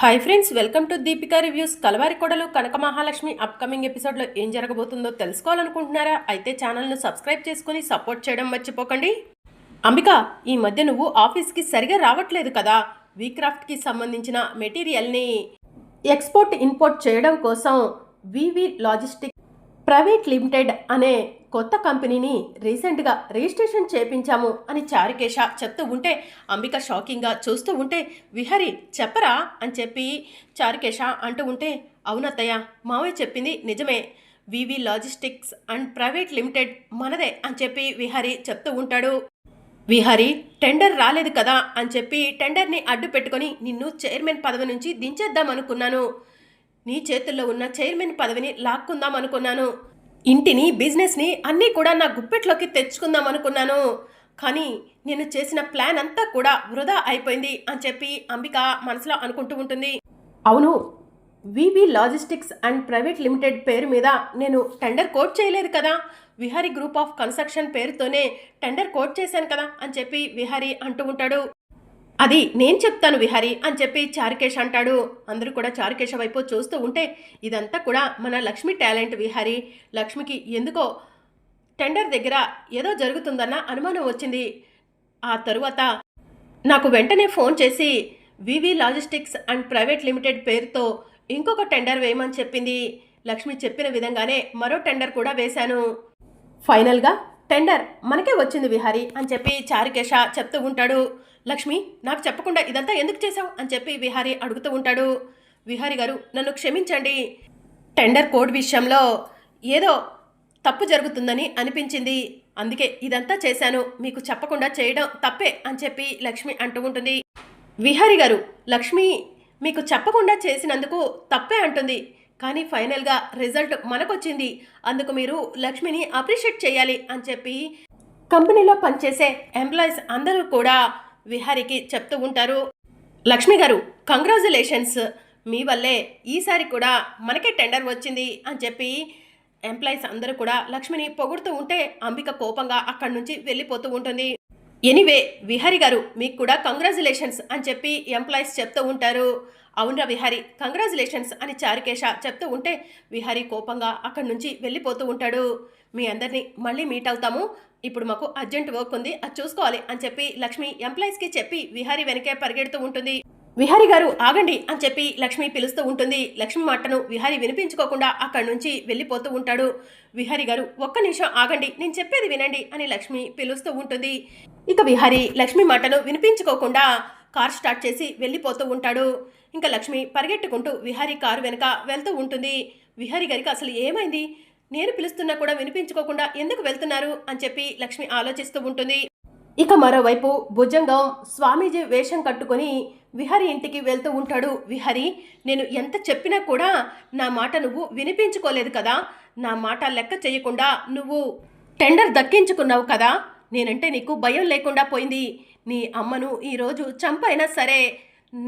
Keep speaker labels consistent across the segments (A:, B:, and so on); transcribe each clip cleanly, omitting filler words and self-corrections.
A: Hi friends, welcome to Deepika reviews. Kalavari Kodalu Kanaka Mahalakshmi upcoming ఎపిసోడ్లో ఏం జరగబోతుందో తెలుసుకోవాలనుకుంటున్నారా? అయితే ఛానల్ను సబ్స్క్రైబ్ చేసుకుని సపోర్ట్ చేయడం మర్చిపోకండి. అంబిక, ఈ మధ్య నువ్వు ఆఫీస్కి సరిగా రావట్లేదు కదా. వీక్రాఫ్ట్కి సంబంధించిన మెటీరియల్ని ఎక్స్పోర్ట్ ఇంపోర్ట్ చేయడం కోసం వివి లాజిస్టిక్ ప్రైవేట్ లిమిటెడ్ అనే కొత్త కంపెనీని రీసెంట్గా రిజిస్ట్రేషన్ చేపించాము అని చారుకేశ చెప్తూ ఉంటే అంబిక షాకింగ్గా చూస్తూ ఉంటే, విహరి చెప్పరా అని చెప్పి చారుకేశ అంటూ ఉంటే, అవునత్తయ్య, మావయ్య చెప్పింది నిజమే, వివి లాజిస్టిక్స్ అండ్ ప్రైవేట్ లిమిటెడ్ మనదే అని చెప్పి విహరి చెప్తూ ఉంటాడు. విహరి, టెండర్ రాలేదు కదా అని చెప్పి టెండర్ని అడ్డు పెట్టుకొని నిన్ను చైర్మన్ పదవి నుంచి దించేద్దాం అనుకున్నాను. నీ చేతుల్లో ఉన్న చైర్మన్ పదవిని లాక్కుందాం అనుకున్నాను. ఇంటిని, బిజినెస్ని అన్నీ కూడా నా గుప్పెట్లోకి తెచ్చుకుందాం అనుకున్నాను. కానీ నేను చేసిన ప్లాన్ అంతా కూడా వృధా అయిపోయింది అని చెప్పి అంబిక మనసులో అనుకుంటూ ఉంటుంది. అవును, వివి లాజిస్టిక్స్ అండ్ ప్రైవేట్ లిమిటెడ్ పేరు మీద నేను టెండర్ కోట్ చేయలేదు కదా. విహారీ గ్రూప్ ఆఫ్ కన్స్ట్రక్షన్ పేరుతోనే టెండర్ కోట్ చేశాను కదా అని చెప్పి విహారీ అంటూ ఉంటాడు. అది నేను చెప్తాను విహారీ అని చెప్పి చారుకేశ అంటాడు. అందరూ కూడా చారుకేశ వైపు చూస్తూ ఉంటే, ఇదంతా కూడా మన లక్ష్మి టాలెంట్ విహారీ. లక్ష్మికి ఎందుకో టెండర్ దగ్గర ఏదో జరుగుతుందన్న అనుమానం వచ్చింది. ఆ తరువాత నాకు వెంటనే ఫోన్ చేసి వివి లాజిస్టిక్స్ అండ్ ప్రైవేట్ లిమిటెడ్ పేరుతో ఇంకొక టెండర్ వేయమని చెప్పింది. లక్ష్మి చెప్పిన విధంగానే మరో టెండర్ కూడా వేశాను. ఫైనల్గా టెండర్ మనకే వచ్చింది విహారీ అని చెప్పి చారుకేశ చెప్తూ ఉంటాడు. లక్ష్మి, నాకు చెప్పకుండా ఇదంతా ఎందుకు చేశావు అని చెప్పి విహారీ అడుగుతూ ఉంటాడు. విహారీ గారు, నన్ను క్షమించండి. టెండర్ కోడ్ విషయంలో ఏదో తప్పు జరుగుతుందని అనిపించింది, అందుకే ఇదంతా చేశాను. మీకు చెప్పకుండా చేయడం తప్పే అని చెప్పి లక్ష్మి అంటూ ఉంటుంది. విహారీ గారు, లక్ష్మి మీకు చెప్పకుండా చేసినందుకు తప్పే అంటుంది, కానీ ఫైనల్గా రిజల్ట్ మనకొచ్చింది. అందుకు మీరు లక్ష్మిని అప్రిషియేట్ చేయాలి అని చెప్పి కంపెనీలో పనిచేసే ఎంప్లాయీస్ అందరూ కూడా విహారీకి చెప్తూ ఉంటారు. లక్ష్మి గారు, కంగ్రాచులేషన్స్, మీ వల్లే ఈసారి కూడా మనకే టెండర్ వచ్చింది అని చెప్పి ఎంప్లాయీస్ అందరూ కూడా లక్ష్మిని పొగుడుతూ ఉంటే అంబిక కోపంగా అక్కడి నుంచి వెళ్ళిపోతూ ఉంటుంది. ఎనీవే విహారీ గారు, మీకు కూడా కంగ్రాచులేషన్స్ అని చెప్పి ఎంప్లాయీస్ చెప్తూ ఉంటారు. అవునరా విహారీ, కంగ్రాచులేషన్స్ అని చారుకేశ చెప్తూ ఉంటే విహారీ కోపంగా అక్కడి నుంచి వెళ్ళిపోతూ ఉంటాడు. మీ అందరినీ మళ్ళీ మీట్ అవుతాము, ఇప్పుడు మాకు అర్జెంట్ వర్క్ ఉంది, అది చూసుకోవాలి అని చెప్పి లక్ష్మి ఎంప్లాయీస్కి చెప్పి విహారీ వెనకే పరిగెడుతూ ఉంటుంది. విహారీ గారు ఆగండి అని చెప్పి లక్ష్మి పిలుస్తూ ఉంటుంది. లక్ష్మి మాటను విహారీ వినిపించుకోకుండా అక్కడి నుంచి వెళ్ళిపోతూ ఉంటాడు. విహారీ గారు, ఒక్క నిమిషం ఆగండి, నేను చెప్పేది వినండి అని లక్ష్మి పిలుస్తూ ఉంటుంది. ఇక విహారీ లక్ష్మి మాటను వినిపించుకోకుండా కార్ స్టార్ట్ చేసి వెళ్ళిపోతూ ఉంటాడు. ఇంకా లక్ష్మి పరిగెట్టుకుంటూ విహారీ కారు వెనక వెళ్తూ ఉంటుంది. విహారీ గారికి అసలు ఏమైంది, నేను పిలుస్తున్నా కూడా వినిపించుకోకుండా ఎందుకు వెళ్తున్నారు అని చెప్పి లక్ష్మి ఆలోచిస్తూ ఉంటుంది. ఇక మరోవైపు భుజంగం స్వామీజీ వేషం కట్టుకొని విహారీ ఇంటికి వెళ్తూ ఉంటాడు. విహారీ, నేను ఎంత చెప్పినా కూడా నా మాట నువ్వు వినిపించుకోలేదు కదా. నా మాట లెక్క చేయకుండా నువ్వు టెండర్ దక్కించుకున్నావు కదా. నేనంటే నీకు భయం లేకుండా పోయింది. నీ అమ్మను ఈరోజు చంపైనా సరే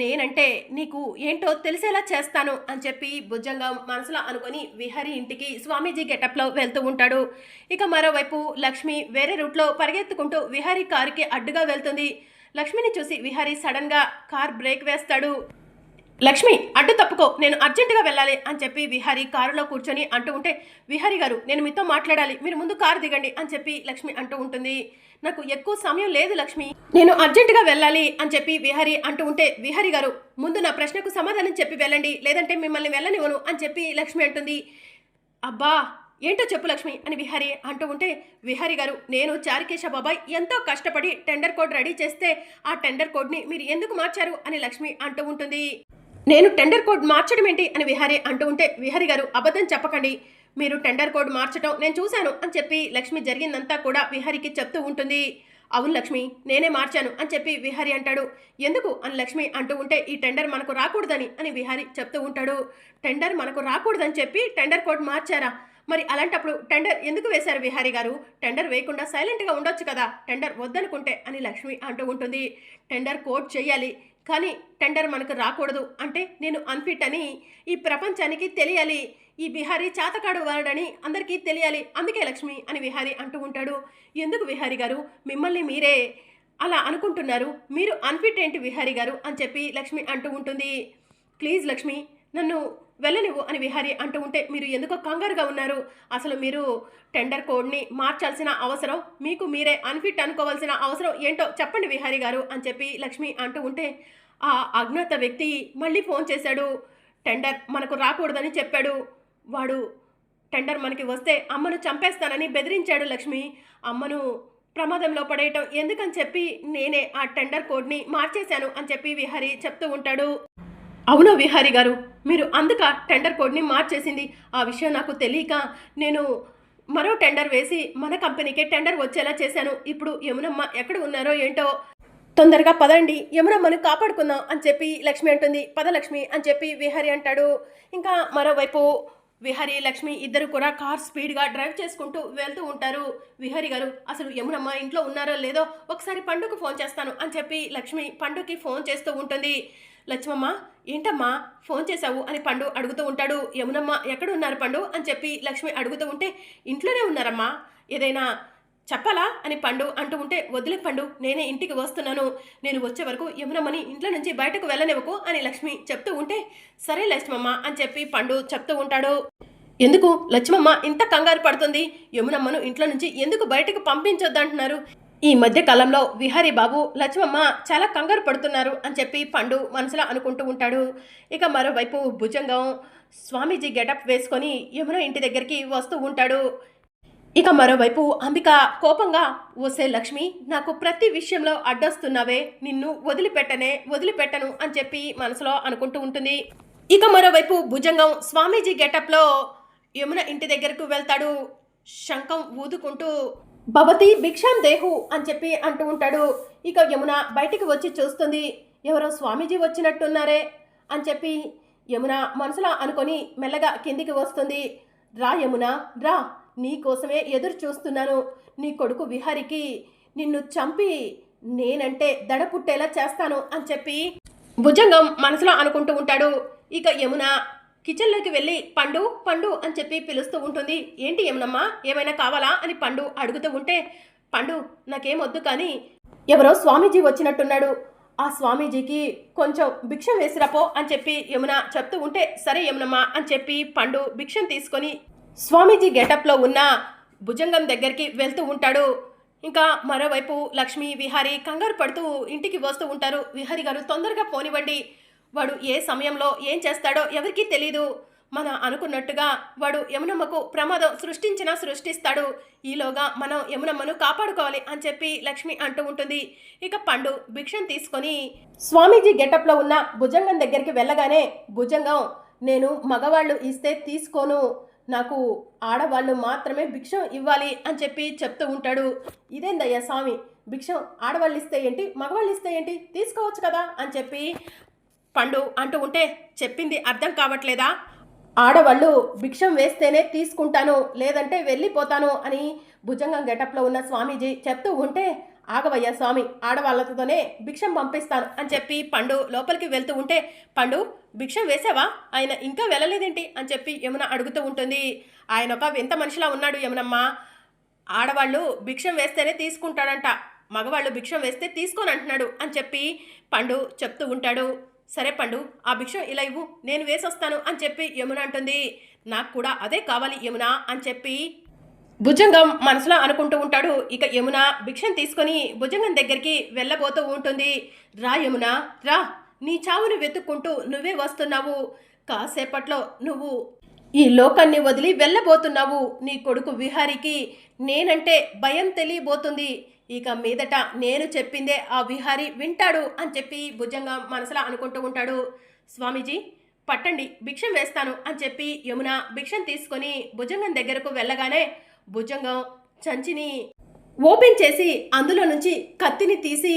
A: నేనంటే నీకు ఏంటో తెలిసేలా చేస్తాను అని చెప్పి భుజంగం మనసులో అనుకొని విహారీ ఇంటికి స్వామీజీ గెటప్లో వెళ్తూ ఉంటాడు. ఇక మరోవైపు లక్ష్మి వేరే రూట్లో పరిగెత్తుకుంటూ విహారీ కారుకి అడ్డుగా వెళ్తుంది. లక్ష్మిని చూసి విహారీ సడన్గా కార్ బ్రేక్ వేస్తాడు. లక్ష్మి, అడ్డు తప్పుకో, నేను అర్జెంటుగా వెళ్ళాలి అని చెప్పి విహారీ కారులో కూర్చొని అంటూ ఉంటే, విహారీ గారు, నేను మీతో మాట్లాడాలి, మీరు ముందు కారు దిగండి అని చెప్పి లక్ష్మి అంటూ ఉంటుంది. నాకు ఎక్కువ సమయం లేదు లక్ష్మి, నేను అర్జెంటుగా వెళ్ళాలి అని చెప్పి విహారీ అంటూ ఉంటే, విహారీ గారు, ముందు నా ప్రశ్నకు సమాధానం చెప్పి వెళ్ళండి, లేదంటే మిమ్మల్ని వెళ్ళనివ్వను అని చెప్పి లక్ష్మి అంటుంది. అబ్బా, ఏంటో చెప్పు లక్ష్మి అని విహారీ అంటూ ఉంటే, విహారీ గారు, నేను చారుకేశ బాబాయ్ ఎంతో కష్టపడి టెండర్ కోడ్ రెడీ చేస్తే ఆ టెండర్ కోడ్ని మీరు ఎందుకు మార్చారు అని లక్ష్మి అంటూ ఉంటుంది. నేను టెండర్ కోడ్ మార్చడం ఏంటి అని విహారీ అంటూ ఉంటే, విహారీ గారు, అబద్ధం చెప్పకండి, మీరు టెండర్ కోడ్ మార్చడం నేను చూశాను అని చెప్పి లక్ష్మి జరిగిందంతా కూడా విహారీకి చెప్తూ ఉంటుంది. అవును లక్ష్మి, నేనే మార్చాను అని చెప్పి విహారీ అంటాడు. ఎందుకు అని లక్ష్మి అంటూ ఉంటే, ఈ టెండర్ మనకు రాకూడదని అని విహారీ చెప్తూ ఉంటాడు. టెండర్ మనకు రాకూడదని చెప్పి టెండర్ కోడ్ మార్చారా? మరి అలాంటప్పుడు టెండర్ ఎందుకు వేశారు విహారీ గారు? టెండర్ వేయకుండా సైలెంట్గా ఉండొచ్చు కదా, టెండర్ వద్దనుకుంటే అని లక్ష్మి అంటూ ఉంటుంది. టెండర్ కోడ్ చేయాలి, కానీ టెండర్ మనకు రాకూడదు అంటే నేను అన్ఫిట్ అని ఈ ప్రపంచానికి తెలియాలి, ఈ విహారీ చాతకాడు వాడని అందరికీ తెలియాలి, అందుకే లక్ష్మి అని విహారీ అంటూ ఉంటాడు. ఎందుకు విహారీ గారు, మిమ్మల్ని మీరే అలా అనుకుంటున్నారు, మీరు అన్ఫిట్ ఏంటి విహారీ గారు అని చెప్పి లక్ష్మి అంటూ ఉంటుంది. ప్లీజ్ లక్ష్మి నన్ను వెళ్ళనివ్వు అని విహారీ అంటూ ఉంటే, మీరు ఎందుకో కంగారుగా ఉన్నారు, అసలు మీరు టెండర్ కోడ్ని మార్చాల్సిన అవసరం, మీకు మీరే అన్ఫిట్ అనుకోవాల్సిన అవసరం ఏంటో చెప్పండి విహారీ గారు అని చెప్పి లక్ష్మి అంటూ ఉంటే, ఆ అజ్ఞాత వ్యక్తి మళ్ళీ ఫోన్ చేశాడు, టెండర్ మనకు రాకూడదని చెప్పాడు, వాడు టెండర్ మనకి వస్తే అమ్మను చంపేస్తానని బెదిరించాడు లక్ష్మి, అమ్మను ప్రమాదంలో పడేయటం ఎందుకని చెప్పి నేనే ఆ టెండర్ కోడ్ని మార్చేశాను అని చెప్పి విహారీ చెప్తూ ఉంటాడు. అవును విహారీ గారు, మీరు అందుక టెండర్ కోడ్ని మార్చేసింది, ఆ విషయం నాకు తెలియక నేను మరో టెండర్ వేసి మన కంపెనీకే టెండర్ వచ్చేలా చేశాను, ఇప్పుడు యమునమ్మ ఎక్కడ ఉన్నారో ఏంటో, తొందరగా పదండి యమునమ్మను కాపాడుకుందాం అని చెప్పి లక్ష్మి అంటుంది. పద లక్ష్మి అని చెప్పి విహారీ అంటాడు. ఇంకా మరోవైపు విహారీ లక్ష్మి ఇద్దరు కూడా కార్ స్పీడ్గా డ్రైవ్ చేసుకుంటూ వెళ్తూ ఉంటారు. విహారీ గారు అసలు యమునమ్మ ఇంట్లో ఉన్నారో లేదో ఒకసారి పండుకి ఫోన్ చేస్తాను అని చెప్పి లక్ష్మి పండుకి ఫోన్ చేస్తూ ఉంటుంది. లక్ష్మమ్మ ఏంటమ్మా ఫోన్ చేశావు అని పండు అడుగుతూ ఉంటాడు. యమునమ్మ ఎక్కడ ఉన్నారు పండు అని చెప్పి లక్ష్మి అడుగుతూ ఉంటే, ఇంట్లోనే ఉన్నారమ్మా, ఏదైనా చెప్పాలా అని పండు అంటూ ఉంటే, వదిలే పండు నేనే ఇంటికి వస్తున్నాను, నేను వచ్చే వరకు యమునమ్మని ఇంట్లో నుంచి బయటకు వెళ్ళనివ్వకు అని లక్ష్మి చెప్తూ ఉంటే, సరే లక్ష్మమ్మ అని చెప్పి పండు చెప్తూ ఉంటాడు. ఎందుకు లక్ష్మమ్మ ఇంత కంగారు పడుతుంది, యమునమ్మను ఇంట్లో నుంచి ఎందుకు బయటకు పంపించొద్దంటున్నారు, ఈ మధ్య కాలంలో విహారీ బాబు లక్ష్మమ్మ చాలా కంగారు పడుతున్నారు అని చెప్పి పండు మనసులో అనుకుంటూ ఉంటాడు. ఇక మరోవైపు భుజంగం స్వామీజీ గెటప్ వేసుకొని యమున ఇంటి దగ్గరికి వస్తూ ఉంటాడు. ఇక మరోవైపు అంబిక కోపంగా, ఓసే లక్ష్మి నాకు ప్రతి విషయంలో అడ్డొస్తున్నావే, నిన్ను వదిలిపెట్టను అని చెప్పి మనసులో అనుకుంటూ ఉంటుంది. ఇక మరోవైపు భుజంగం స్వామీజీ గెటప్లో యమున ఇంటి దగ్గరకు వెళ్తాడు. శంఖం ఊదుకుంటూ భవతి భిక్షాం దేహు అని చెప్పి అంటూ ఉంటాడు. ఇక యమున బయటికి వచ్చి చూస్తుంది, ఎవరో స్వామీజీ వచ్చినట్టున్నారే అని చెప్పి యమున మనసులో అనుకొని మెల్లగా కిందికి వస్తుంది. రా యమున రా, నీ కోసమే ఎదురు చూస్తున్నాను, నీ కొడుకు విహారికి నిన్ను చంపి నేనంటే దడ పుట్టేలా చేస్తాను అని చెప్పి భుజంగం మనసులో అనుకుంటూ ఉంటాడు. ఇక యమున కిచెన్లోకి వెళ్ళి పండు పండు అని చెప్పి పిలుస్తూ ఉంటుంది. ఏంటి యమునమ్మ ఏమైనా కావాలా అని పండు అడుగుతూ ఉంటే, పండు నాకేం వద్దు కానీ ఎవరో స్వామీజీ వచ్చినట్టున్నాడు, ఆ స్వామీజీకి కొంచెం భిక్షం వేసిరాపో అని చెప్పి యమున చెప్తూ ఉంటే, సరే యమునమ్మ అని చెప్పి పండు భిక్షం తీసుకొని స్వామీజీ గెటప్లో ఉన్న భుజంగం దగ్గరికి వెళ్తూ ఉంటాడు. ఇంకా మరోవైపు లక్ష్మి విహారీ కంగారు పడుతూ ఇంటికి వస్తూ ఉంటారు. విహారీ గారు తొందరగా పోనివ్వండి, వాడు ఏ సమయంలో ఏం చేస్తాడో ఎవరికీ తెలీదు, మన అనుకున్నట్టుగా వాడు యమునమ్మకు ప్రమాదం సృష్టిస్తాడు, ఈలోగా మనం యమునమ్మను కాపాడుకోవాలి అని చెప్పి లక్ష్మి అంటూ ఉంటుంది. ఇక పండు భిక్షం తీసుకొని స్వామీజీ గెటప్లో ఉన్న భుజంగం దగ్గరికి వెళ్ళగానే, భుజంగం నేను మగవాళ్ళు ఇస్తే తీసుకోను, నాకు ఆడవాళ్ళు మాత్రమే భిక్షం ఇవ్వాలి అని చెప్పి చెప్తూ ఉంటాడు. ఇదేందయ్యా స్వామి, భిక్షం ఆడవాళ్ళు ఇస్తే ఏంటి మగవాళ్ళు ఇస్తే ఏంటి, తీసుకోవచ్చు కదా అని చెప్పి పండు అంటూ ఉంటే, చెప్పింది అర్థం కావట్లేదా, ఆడవాళ్ళు భిక్షం వేస్తేనే తీసుకుంటాను లేదంటే వెళ్ళిపోతాను అని భుజంగం గెటప్లో ఉన్న స్వామీజీ చెప్తూ ఉంటే, ఆగవయ్యా స్వామి ఆడవాళ్ళతోనే భిక్షం పంపిస్తాను అని చెప్పి పండు లోపలికి వెళ్తూ ఉంటే, పండు భిక్షం వేసావా, ఆయన ఇంకా వెళ్ళలేదేంటి అని చెప్పి యమున అడుగుతూ ఉంటుంది. ఆయన ఒక వింత మనిషిలా ఉన్నాడు యమునమ్మ, ఆడవాళ్ళు భిక్షం వేస్తేనే తీసుకుంటాడంట, మగవాళ్ళు భిక్షం వేస్తే తీసుకొని అంటున్నాడు అని చెప్పి పండు చెప్తూ ఉంటాడు. సరే పండు ఆ భిక్షం ఇలా ఇవ్వు నేను వేసొస్తాను అని చెప్పి యమున అంటుంది. నాకు కూడా అదే కావాలి యమున అని చెప్పి భుజంగం మనసులో అనుకుంటూ ఉంటాడు. ఇక యమున భిక్షం తీసుకొని భుజంగం దగ్గరికి వెళ్ళబోతూ ఉంటుంది. రా యమున రా, నీ చావును వెతుక్కుంటూ నువ్వే వస్తున్నావు, కాసేపట్లో నువ్వు ఈ లోకాన్ని వదిలి వెళ్ళబోతున్నావు, నీ కొడుకు విహారీకి నేనంటే భయం తెలియబోతుంది, ఇక మీదట నేను చెప్పిందే ఆ విహారీ వింటాడు అని చెప్పి భుజంగం మనసులో అనుకుంటూ ఉంటాడు. స్వామీజీ పట్టండి భిక్షం వేస్తాను అని చెప్పి యమున భిక్షం తీసుకొని భుజంగం దగ్గరకు వెళ్ళగానే, భుజంగం సంచిని ఓపెన్ చేసి అందులో నుంచి కత్తిని తీసి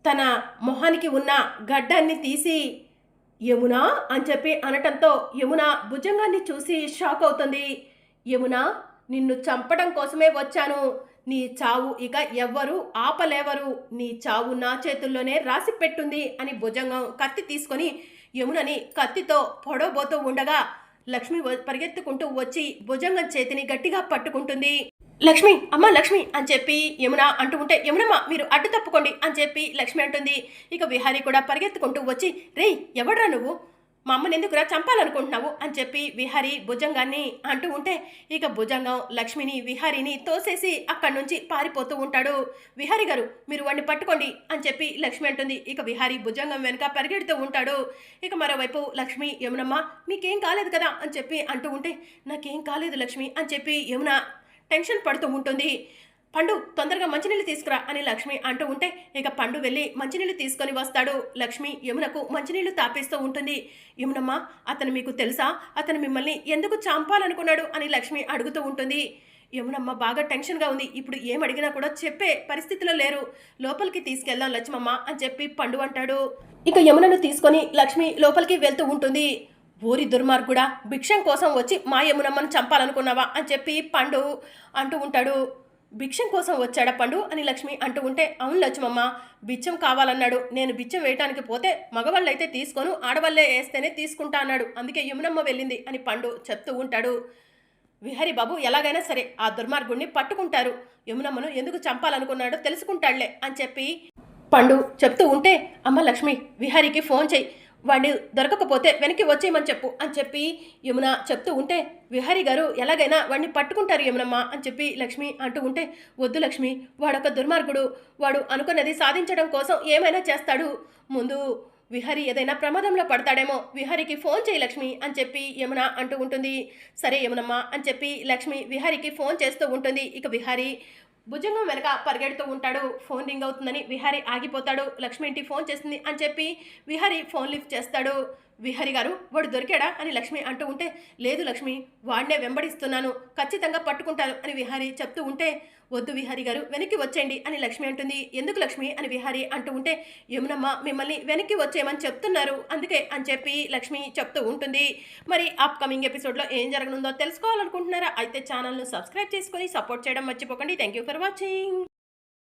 A: తన మొహానికి ఉన్న గడ్డాన్ని తీసి యమున అని చెప్పి అనటంతో యమున భుజంగాన్ని చూసి షాక్ అవుతుంది. యమున నిన్ను చంపడం కోసమే వచ్చాను, నీ చావు ఇక ఎవ్వరు ఆపలేవరు, నీ చావు నా చేతుల్లోనే రాసి పెట్టుంది అని భుజంగం కత్తి తీసుకొని యమునని కత్తితో పొడవబోతూ ఉండగా లక్ష్మి పరిగెత్తుకుంటూ వచ్చి భుజంగం చేతిని గట్టిగా పట్టుకుంటుంది. లక్ష్మి అమ్మ లక్ష్మి అని చెప్పి యమున అంటూ ఉంటే, యమునమ్మ మీరు అడ్డు తప్పుకోండి అని చెప్పి లక్ష్మి అంటుంది. ఇక విహారీ కూడా పరిగెత్తుకుంటూ వచ్చి, రేయ్ ఎవడ్రా నువ్వు, మా అమ్మని ఎందుకురా చంపాలనుకుంటున్నావు అని చెప్పి విహారీ భుజంగాన్ని అంటూ ఉంటే ఇక భుజంగం లక్ష్మిని విహారీని తోసేసి అక్కడి నుంచి పారిపోతూ ఉంటాడు. విహారీ గారు మీరు వాడిని పట్టుకోండి అని చెప్పి లక్ష్మి అంటుంది. ఇక విహారీ భుజంగం వెనుక పరిగెడుతూ ఉంటాడు. ఇక మరోవైపు లక్ష్మి యమునమ్మ మీకేం కాలేదు కదా అని చెప్పి అంటూ ఉంటే నాకేం కాలేదు లక్ష్మి అని చెప్పి యమున టెన్షన్ పడుతూ ఉంటుంది. పండు తొందరగా మంచినీళ్ళు తీసుకురా అని లక్ష్మి అంటూ ఉంటే ఇక పండు వెళ్ళి మంచినీళ్ళు తీసుకొని వస్తాడు. లక్ష్మి యమునకు మంచినీళ్ళు తాపిస్తూ ఉంటుంది. యమునమ్మ అతను మీకు తెలుసా, అతను మిమ్మల్ని ఎందుకు చంపాలనుకున్నాడు అని లక్ష్మి అడుగుతూ ఉంటుంది. యమునమ్మ బాగా టెన్షన్గా ఉంది. ఇప్పుడు ఏం అడిగినా కూడా చెప్పే పరిస్థితిలో లేరు. లోపలికి తీసుకెళ్దాం లక్ష్మమ్మ అని చెప్పి పండు అంటాడు. ఇక యమునను తీసుకొని లక్ష్మి లోపలికి వెళ్తూ ఉంటుంది. ఊరి దుర్మార్గుడా భిక్షం కోసం వచ్చి మా యమునమ్మను చంపాలనుకున్నావా అని చెప్పి పండు అంటూ ఉంటాడు. భిక్షం కోసం వచ్చాడా పండు అని లక్ష్మి అంటూ ఉంటే అవును లక్ష్మమ్మ బిచ్చం కావాలన్నాడు. నేను బిచ్చం వేయటానికి పోతే మగవాళ్ళైతే తీసుకోను, ఆడవాళ్ళే వేస్తేనే తీసుకుంటా అన్నాడు. అందుకే యమునమ్మ వెళ్ళింది అని పండు చెప్తూ ఉంటాడు. విహరి బాబు ఎలాగైనా సరే ఆ దుర్మార్గుడిని పట్టుకుంటారు. యమునమ్మను ఎందుకు చంపాలనుకున్నాడో తెలుసుకుంటాడులే అని చెప్పి పండు చెప్తూ ఉంటే అమ్మ లక్ష్మి విహారీకి ఫోన్ చెయ్యి, వాడిని దొరకకపోతే వెనక్కి వచ్చేయమని చెప్పు అని చెప్పి యమున చెప్తూ ఉంటే విహారీ గారు ఎలాగైనా వాడిని పట్టుకుంటారు యమునమ్మ అని చెప్పి లక్ష్మి అంటూ ఉంటే వద్దు లక్ష్మి వాడొక దుర్మార్గుడు, వాడు అనుకున్నది సాధించడం కోసం ఏమైనా చేస్తాడు. ముందు విహారీ ఏదైనా ప్రమాదంలో పడతాడేమో, విహారీకి ఫోన్ చేయి లక్ష్మి అని చెప్పి యమున అంటూ ఉంటుంది. సరే యమునమ్మ అని చెప్పి లక్ష్మి విహారీకి ఫోన్ చేస్తూ ఉంటుంది. ఇక విహారీ భుజంగం వెనక పరిగెడుతూ ఉంటాడు. ఫోన్ రింగ్ అవుతుందని విహారీ ఆగిపోతాడు. లక్ష్మి ఇంటికి ఫోన్ చేస్తుంది అని చెప్పి విహారీ ఫోన్ లిఫ్ట్ చేస్తాడు. విహారీ గారు వాడు దొరికాడా అని లక్ష్మి అంటూ ఉంటే లేదు లక్ష్మి వాడినే వెంబడిస్తున్నాను, ఖచ్చితంగా పట్టుకుంటాను అని విహారీ చెప్తూ ఉంటే వద్దు విహారీ గారు వెనక్కి వచ్చేయండి అని లక్ష్మి అంటుంది. ఎందుకు లక్ష్మి అని విహారీ అంటూ ఉంటే యమునమ్మ మిమ్మల్ని వెనక్కి వచ్చేయమని చెప్తున్నారు అందుకే అని చెప్పి లక్ష్మి చెప్తూ ఉంటుంది. మరి అప్కమింగ్ ఎపిసోడ్లో ఏం జరగనుందో తెలుసుకోవాలనుకుంటున్నారా? అయితే ఛానల్ను సబ్స్క్రైబ్ చేసుకొని సపోర్ట్ చేయడం మర్చిపోకండి. Thank you for watching.